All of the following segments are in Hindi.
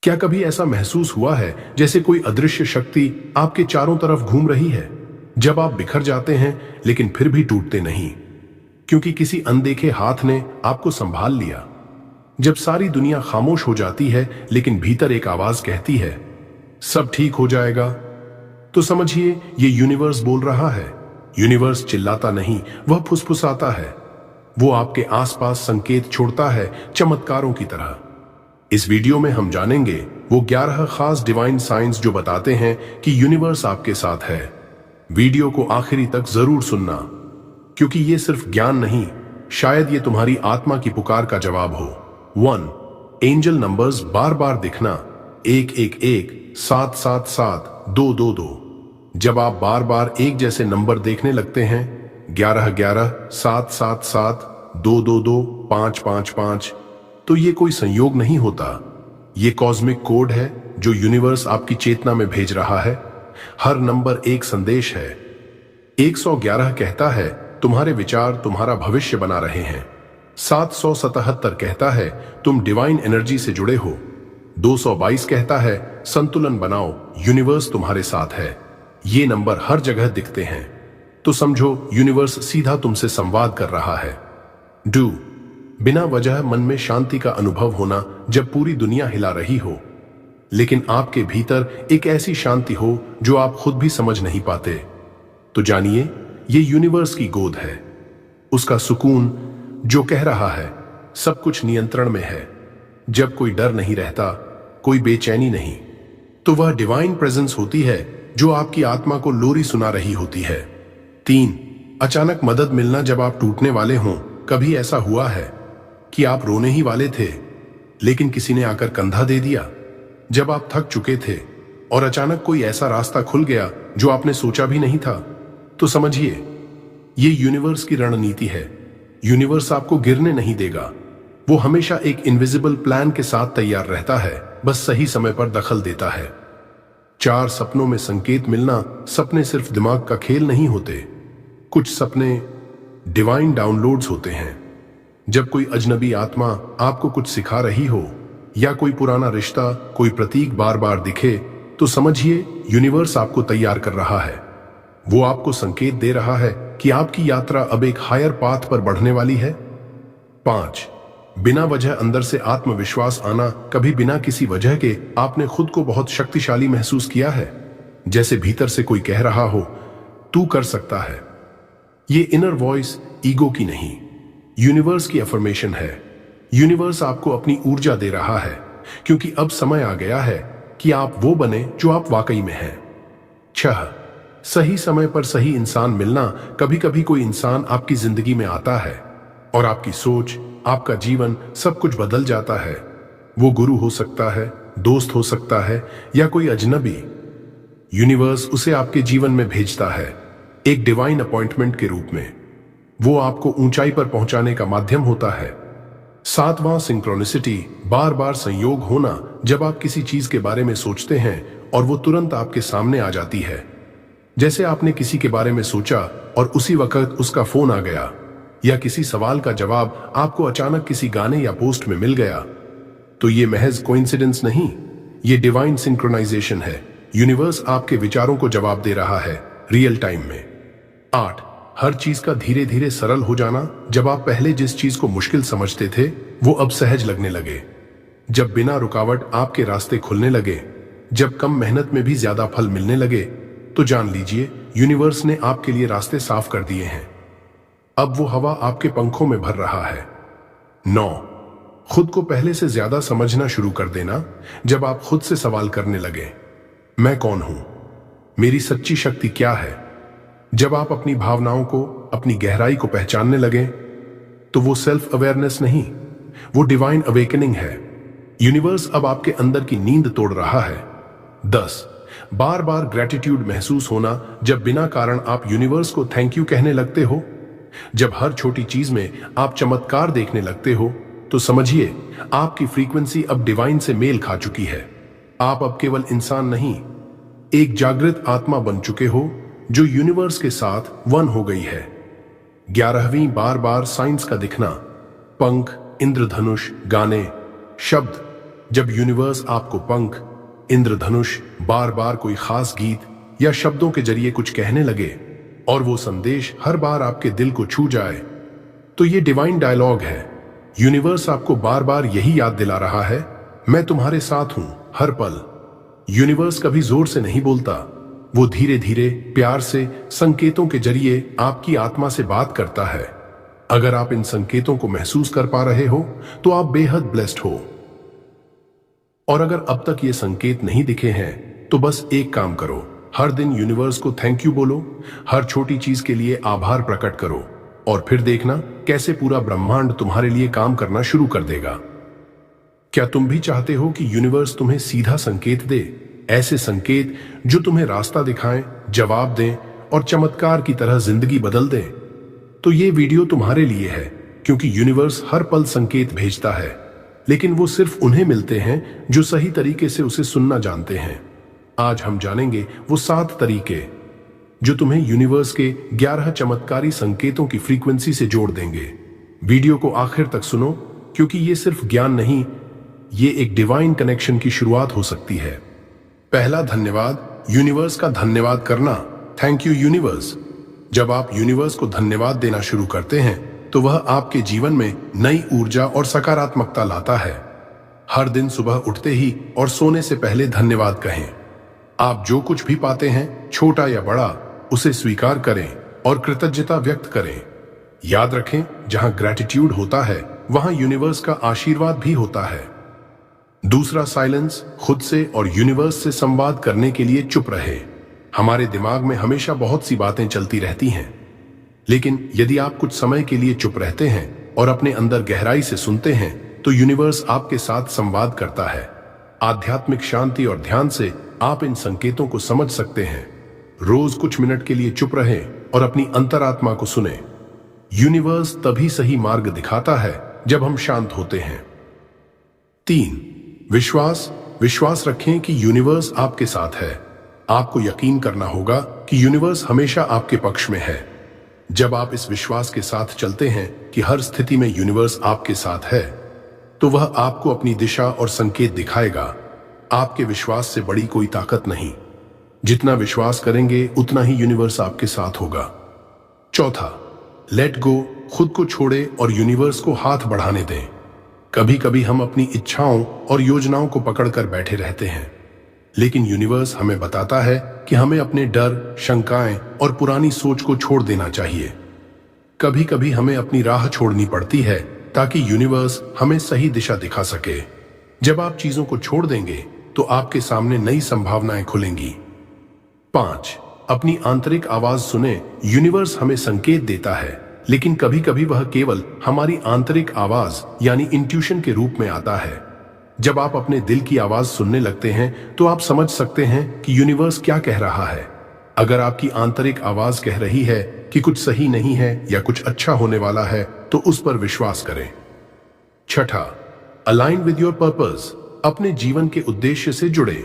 क्या कभी ऐसा महसूस हुआ है जैसे कोई अदृश्य शक्ति आपके चारों तरफ घूम रही है, जब आप बिखर जाते हैं लेकिन फिर भी टूटते नहीं, क्योंकि किसी अनदेखे हाथ ने आपको संभाल लिया। जब सारी दुनिया खामोश हो जाती है लेकिन भीतर एक आवाज कहती है सब ठीक हो जाएगा, तो समझिए ये यूनिवर्स बोल रहा है। यूनिवर्स चिल्लाता नहीं, वह फुसफुसाता है। वो आपके आसपास संकेत छोड़ता है, चमत्कारों की तरह। इस वीडियो में हम जानेंगे वो 11 खास डिवाइन साइंस जो बताते हैं कि यूनिवर्स आपके साथ है। वीडियो को आखिरी तक जरूर सुनना, क्योंकि ये सिर्फ ज्ञान नहीं, शायद ये तुम्हारी आत्मा की पुकार का जवाब हो। 1. एंजल नंबर्स बार बार दिखना, 111, 777, 222। जब आप बार बार एक जैसे नंबर देखने लगते हैं, 1111, 777, 222, 555, तो ये कोई संयोग नहीं होता। ये कॉस्मिक कोड है जो यूनिवर्स आपकी चेतना में भेज रहा है। हर नंबर एक संदेश है। 111 कहता है तुम्हारे विचार तुम्हारा भविष्य बना रहे हैं। 777 कहता है तुम डिवाइन एनर्जी से जुड़े हो। 222 कहता है संतुलन बनाओ, यूनिवर्स तुम्हारे साथ है। ये नंबर हर जगह दिखते हैं, तो समझो यूनिवर्स सीधा तुमसे संवाद कर रहा है। डू बिना वजह मन में शांति का अनुभव होना, जब पूरी दुनिया हिला रही हो लेकिन आपके भीतर एक ऐसी शांति हो जो आप खुद भी समझ नहीं पाते, तो जानिए ये यूनिवर्स की गोद है। उसका सुकून जो कह रहा है सब कुछ नियंत्रण में है। जब कोई डर नहीं रहता, कोई बेचैनी नहीं, तो वह डिवाइन प्रेजेंस होती है जो आपकी आत्मा को लोरी सुना रही होती है। 3. अचानक मदद मिलना जब आप टूटने वाले हों। कभी ऐसा हुआ है कि आप रोने ही वाले थे लेकिन किसी ने आकर कंधा दे दिया? जब आप थक चुके थे और अचानक कोई ऐसा रास्ता खुल गया जो आपने सोचा भी नहीं था, तो समझिए ये यूनिवर्स की रणनीति है। यूनिवर्स आपको गिरने नहीं देगा। वो हमेशा एक इनविजिबल प्लान के साथ तैयार रहता है, बस सही समय पर दखल देता है। 4. सपनों में संकेत मिलना। सपने सिर्फ दिमाग का खेल नहीं होते, कुछ सपने डिवाइन डाउनलोड्स होते हैं। जब कोई अजनबी आत्मा आपको कुछ सिखा रही हो या कोई पुराना रिश्ता, कोई प्रतीक बार बार दिखे, तो समझिए यूनिवर्स आपको तैयार कर रहा है। वो आपको संकेत दे रहा है कि आपकी यात्रा अब एक हायर पाथ पर बढ़ने वाली है। 5. बिना वजह अंदर से आत्मविश्वास आना। कभी बिना किसी वजह के आपने खुद को बहुत शक्तिशाली महसूस किया है, जैसे भीतर से कोई कह रहा हो तू कर सकता है। ये इनर वॉइस ईगो की नहीं, यूनिवर्स की अफर्मेशन है। यूनिवर्स आपको अपनी ऊर्जा दे रहा है, क्योंकि अब समय आ गया है कि आप वो बने जो आप वाकई में हैं। 6. सही समय पर सही इंसान मिलना। कभी कभी कोई इंसान आपकी जिंदगी में आता है और आपकी सोच, आपका जीवन, सब कुछ बदल जाता है। वो गुरु हो सकता है, दोस्त हो सकता है, या कोई अजनबी। यूनिवर्स उसे आपके जीवन में भेजता है एक डिवाइन अपॉइंटमेंट के रूप में। वो आपको ऊंचाई पर पहुंचाने का माध्यम होता है। 7वां सिंक्रोनिसिटी। बार बार संयोग होना। जब आप किसी चीज के बारे में सोचते हैं और वो तुरंत आपके सामने आ जाती है, जैसे आपने किसी के बारे में सोचा और उसी वक्त उसका फोन आ गया, या किसी सवाल का जवाब आपको अचानक किसी गाने या पोस्ट में मिल गया, तो ये महज कोइंसिडेंस नहीं, ये डिवाइन सिंक्रोनाइजेशन है। यूनिवर्स आपके विचारों को जवाब दे रहा है रियल टाइम में। 8. हर चीज का धीरे धीरे सरल हो जाना। जब आप पहले जिस चीज को मुश्किल समझते थे वो अब सहज लगने लगे। जब बिना रुकावट आपके रास्ते खुलने लगे, जब कम मेहनत में भी ज्यादा फल मिलने लगे, तो जान लीजिए यूनिवर्स ने आपके लिए रास्ते साफ कर दिए हैं। अब वो हवा आपके पंखों में भर रहा है। 9. खुद को पहले से ज्यादा समझना शुरू कर देना। जब आप खुद से सवाल करने लगे, मैं कौन हूं, मेरी सच्ची शक्ति क्या है, जब आप अपनी भावनाओं को, अपनी गहराई को पहचानने लगे, तो वो सेल्फ अवेयरनेस नहीं, वो डिवाइन अवेकनिंग है। यूनिवर्स अब आपके अंदर की नींद तोड़ रहा है। 10. बार बार ग्रेटिट्यूड महसूस होना। जब बिना कारण आप यूनिवर्स को थैंक यू कहने लगते हो, जब हर छोटी चीज में आप चमत्कार देखने लगते हो, तो समझिए आपकी फ्रीक्वेंसी अब डिवाइन से मेल खा चुकी है। आप अब केवल इंसान नहीं, एक जागृत आत्मा बन चुके हो जो यूनिवर्स के साथ वन हो गई है। 11वीं बार बार साइंस का दिखना। पंख, इंद्रधनुष, गाने, शब्द, जब यूनिवर्स आपको पंख, इंद्रधनुष, बार बार कोई खास गीत या शब्दों के जरिए कुछ कहने लगे और वो संदेश हर बार आपके दिल को छू जाए, तो ये डिवाइन डायलॉग है। यूनिवर्स आपको बार बार यही याद दिला रहा है, मैं तुम्हारे साथ हूं हर पल। यूनिवर्स कभी जोर से नहीं बोलता, वो धीरे धीरे प्यार से संकेतों के जरिए आपकी आत्मा से बात करता है। अगर आप इन संकेतों को महसूस कर पा रहे हो तो आप बेहद ब्लेस्ड हो। और अगर अब तक ये संकेत नहीं दिखे हैं तो बस एक काम करो, हर दिन यूनिवर्स को थैंक यू बोलो, हर छोटी चीज के लिए आभार प्रकट करो और फिर देखना कैसे पूरा ब्रह्मांड तुम्हारे लिए काम करना शुरू कर देगा। क्या तुम भी चाहते हो कि यूनिवर्स तुम्हें सीधा संकेत दे, ऐसे संकेत जो तुम्हें रास्ता दिखाएं, जवाब दें और चमत्कार की तरह जिंदगी बदल दें? तो ये वीडियो तुम्हारे लिए है, क्योंकि यूनिवर्स हर पल संकेत भेजता है, लेकिन वो सिर्फ उन्हें मिलते हैं जो सही तरीके से उसे सुनना जानते हैं। आज हम जानेंगे वो 7 तरीके जो तुम्हें यूनिवर्स के 11 चमत्कारी संकेतों की फ्रीक्वेंसी से जोड़ देंगे। वीडियो को आखिर तक सुनो, क्योंकि ये सिर्फ ज्ञान नहीं, ये एक डिवाइन कनेक्शन की शुरुआत हो सकती है। पहला धन्यवाद, यूनिवर्स का धन्यवाद करना। Thank you universe. जब आप यूनिवर्स को धन्यवाद देना शुरू करते हैं तो वह आपके जीवन में नई ऊर्जा और सकारात्मकता लाता है। हर दिन सुबह उठते ही और सोने से पहले धन्यवाद कहें। आप जो कुछ भी पाते हैं, छोटा या बड़ा, उसे स्वीकार करें और कृतज्ञता व्यक्त करें। याद रखें, जहां ग्रैटिट्यूड होता है वहां यूनिवर्स का आशीर्वाद भी होता है। दूसरा, साइलेंस। खुद से और यूनिवर्स से संवाद करने के लिए चुप रहे। हमारे दिमाग में हमेशा बहुत सी बातें चलती रहती हैं, लेकिन यदि आप कुछ समय के लिए चुप रहते हैं और अपने अंदर गहराई से सुनते हैं तो यूनिवर्स आपके साथ संवाद करता है। आध्यात्मिक शांति और ध्यान से आप इन संकेतों को समझ सकते हैं। रोज कुछ मिनट के लिए चुप रहें और अपनी अंतरात्मा को सुने। यूनिवर्स तभी सही मार्ग दिखाता है जब हम शांत होते हैं। 3, विश्वास। विश्वास रखें कि यूनिवर्स आपके साथ है। आपको यकीन करना होगा कि यूनिवर्स हमेशा आपके पक्ष में है। जब आप इस विश्वास के साथ चलते हैं कि हर स्थिति में यूनिवर्स आपके साथ है, तो वह आपको अपनी दिशा और संकेत दिखाएगा। आपके विश्वास से बड़ी कोई ताकत नहीं। जितना विश्वास करेंगे उतना ही यूनिवर्स आपके साथ होगा। चौथा, लेट गो। खुद को छोड़े और यूनिवर्स को हाथ बढ़ाने दें। कभी कभी हम अपनी इच्छाओं और योजनाओं को पकड़कर बैठे रहते हैं, लेकिन यूनिवर्स हमें बताता है कि हमें अपने डर, शंकाएं और पुरानी सोच को छोड़ देना चाहिए। कभी कभी हमें अपनी राह छोड़नी पड़ती है ताकि यूनिवर्स हमें सही दिशा दिखा सके। जब आप चीजों को छोड़ देंगे तो आपके सामने नई संभावनाएं खुलेंगी। 5, अपनी आंतरिक आवाज सुने। यूनिवर्स हमें संकेत देता है, लेकिन कभी कभी वह केवल हमारी आंतरिक आवाज यानी इंट्यूशन के रूप में आता है। जब आप अपने दिल की आवाज सुनने लगते हैं तो आप समझ सकते हैं कि यूनिवर्स क्या कह रहा है। अगर आपकी आंतरिक आवाज कह रही है कि कुछ सही नहीं है या कुछ अच्छा होने वाला है, तो उस पर विश्वास करें। 6, अलाइन विद योर पर्पस। अपने जीवन के उद्देश्य से जुड़े।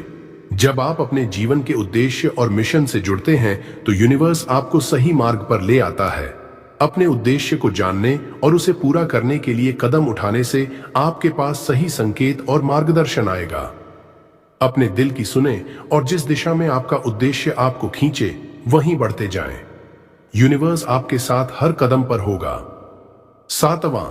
जब आप अपने जीवन के उद्देश्य और मिशन से जुड़ते हैं तो यूनिवर्स आपको सही मार्ग पर ले आता है। अपने उद्देश्य को जानने और उसे पूरा करने के लिए कदम उठाने से आपके पास सही संकेत और मार्गदर्शन आएगा। अपने दिल की सुने और जिस दिशा में आपका उद्देश्य आपको खींचे वहीं बढ़ते जाएं। यूनिवर्स आपके साथ हर कदम पर होगा। 7वां,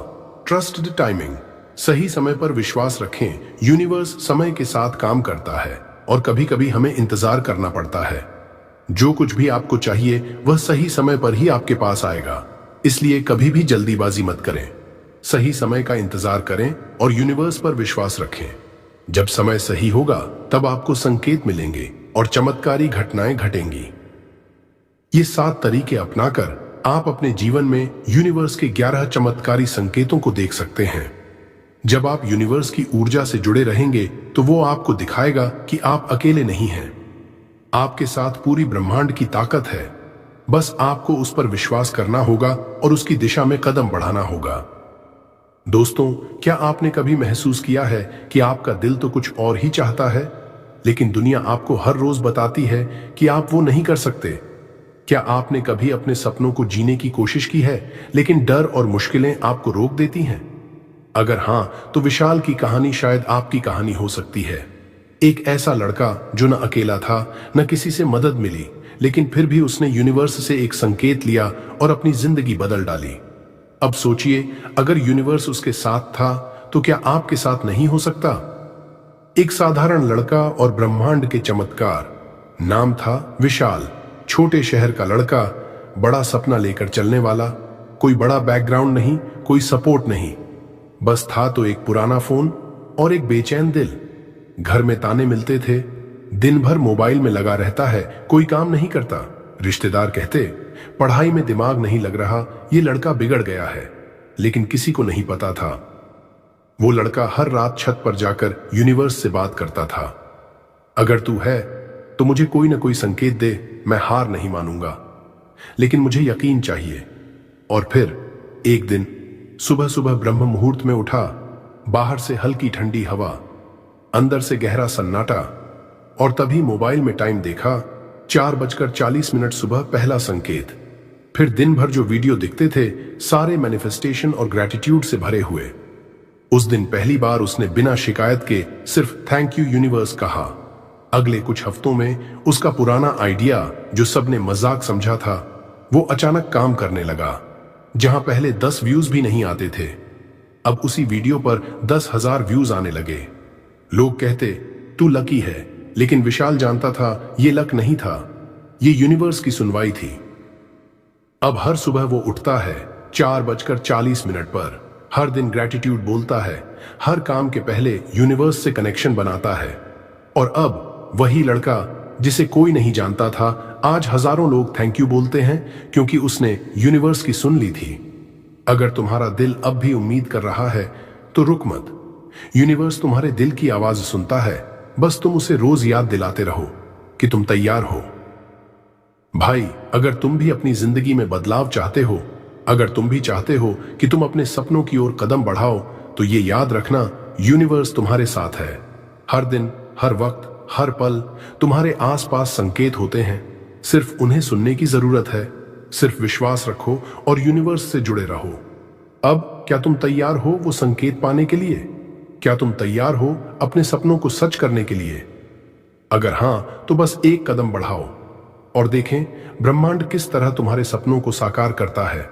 ट्रस्ट द टाइमिंग। सही समय पर विश्वास रखें। यूनिवर्स समय के साथ काम करता है और कभी कभी हमें इंतजार करना पड़ता है। जो कुछ भी आपको चाहिए वह सही समय पर ही आपके पास आएगा, इसलिए कभी भी जल्दीबाजी मत करें। सही समय का इंतजार करें और यूनिवर्स पर विश्वास रखें। जब समय सही होगा तब आपको संकेत मिलेंगे और चमत्कारी घटनाएं घटेंगी। ये 7 तरीके अपनाकर आप अपने जीवन में यूनिवर्स के 11 चमत्कारी संकेतों को देख सकते हैं। जब आप यूनिवर्स की ऊर्जा से जुड़े रहेंगे तो वो आपको दिखाएगा कि आप अकेले नहीं हैं। आपके साथ पूरी ब्रह्मांड की ताकत है। बस आपको उस पर विश्वास करना होगा और उसकी दिशा में कदम बढ़ाना होगा। दोस्तों, क्या आपने कभी महसूस किया है कि आपका दिल तो कुछ और ही चाहता है, लेकिन दुनिया आपको हर रोज बताती है कि आप वो नहीं कर सकते? क्या आपने कभी अपने सपनों को जीने की कोशिश की है, लेकिन डर और मुश्किलें आपको रोक देती हैं? अगर हां, तो विशाल की कहानी शायद आपकी कहानी हो सकती है। एक ऐसा लड़का जो न अकेला था, न किसी से मदद मिली, लेकिन फिर भी उसने यूनिवर्स से एक संकेत लिया और अपनी जिंदगी बदल डाली। अब सोचिए, अगर यूनिवर्स उसके साथ था तो क्या आपके साथ नहीं हो सकता? एक साधारण लड़का और ब्रह्मांड के चमत्कार। नाम था विशाल। छोटे शहर का लड़का, बड़ा सपना लेकर चलने वाला। कोई बड़ा बैकग्राउंड नहीं, कोई सपोर्ट नहीं, बस था तो एक पुराना फोन और एक बेचैन दिल। घर में ताने मिलते थे, दिन भर मोबाइल में लगा रहता है, कोई काम नहीं करता। रिश्तेदार कहते पढ़ाई में दिमाग नहीं लग रहा, ये लड़का बिगड़ गया है। लेकिन किसी को नहीं पता था, वो लड़का हर रात छत पर जाकर यूनिवर्स से बात करता था। अगर तू है तो मुझे कोई ना कोई संकेत दे, मैं हार नहीं मानूंगा, लेकिन मुझे यकीन चाहिए। और फिर एक दिन सुबह सुबह ब्रह्म मुहूर्त में उठा। बाहर से हल्की ठंडी हवा, अंदर से गहरा सन्नाटा, और तभी मोबाइल में टाइम देखा, 4:40 सुबह, पहला संकेत। फिर दिन भर जो वीडियो दिखते थे, सारे मैनिफेस्टेशन और ग्रैटिट्यूड से भरे हुए। उस दिन पहली बार उसने बिना शिकायत के सिर्फ थैंक यू यूनिवर्स कहा। अगले कुछ हफ्तों में उसका पुराना आइडिया, जो सबने मजाक समझा था, वो अचानक काम करने लगा। जहां पहले 10 व्यूज भी नहीं आते थे, अब उसी वीडियो पर 10,000 व्यूज आने लगे। लोग कहते तू लकी है, लेकिन विशाल जानता था ये लक नहीं था, ये यूनिवर्स की सुनवाई थी। अब हर सुबह वो उठता है 4:40 पर, हर दिन ग्रैटिट्यूड बोलता है, हर काम के पहले यूनिवर्स से कनेक्शन बनाता है। और अब वही लड़का जिसे कोई नहीं जानता था, आज हजारों लोग थैंक यू बोलते हैं, क्योंकि उसने यूनिवर्स की सुन ली थी। अगर तुम्हारा दिल अब भी उम्मीद कर रहा है तो रुक मत। यूनिवर्स तुम्हारे दिल की आवाज सुनता है, बस तुम उसे रोज याद दिलाते रहो कि तुम तैयार हो। भाई, अगर तुम भी अपनी जिंदगी में बदलाव चाहते हो, अगर तुम भी चाहते हो कि तुम अपने सपनों की ओर कदम बढ़ाओ, तो ये याद रखना, यूनिवर्स तुम्हारे साथ है। हर दिन, हर वक्त, हर पल तुम्हारे आसपास संकेत होते हैं, सिर्फ उन्हें सुनने की जरूरत है। सिर्फ विश्वास रखो और यूनिवर्स से जुड़े रहो। अब क्या तुम तैयार हो वो संकेत पाने के लिए? क्या तुम तैयार हो अपने सपनों को सच करने के लिए? अगर हां, तो बस एक कदम बढ़ाओ और देखें ब्रह्मांड किस तरह तुम्हारे सपनों को साकार करता है।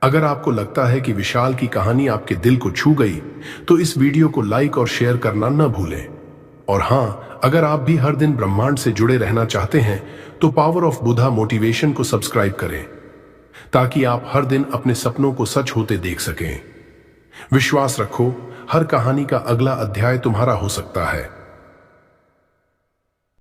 अगर आपको लगता है कि विशाल की कहानी आपके दिल को छू गई, तो इस वीडियो को लाइक और शेयर करना न भूलें। और हां, अगर आप भी हर दिन ब्रह्मांड से जुड़े रहना चाहते हैं, तो पावर ऑफ बुधा मोटिवेशन को सब्सक्राइब करें, ताकि आप हर दिन अपने सपनों को सच होते देख सकें। विश्वास रखो, हर कहानी का अगला अध्याय तुम्हारा हो सकता है।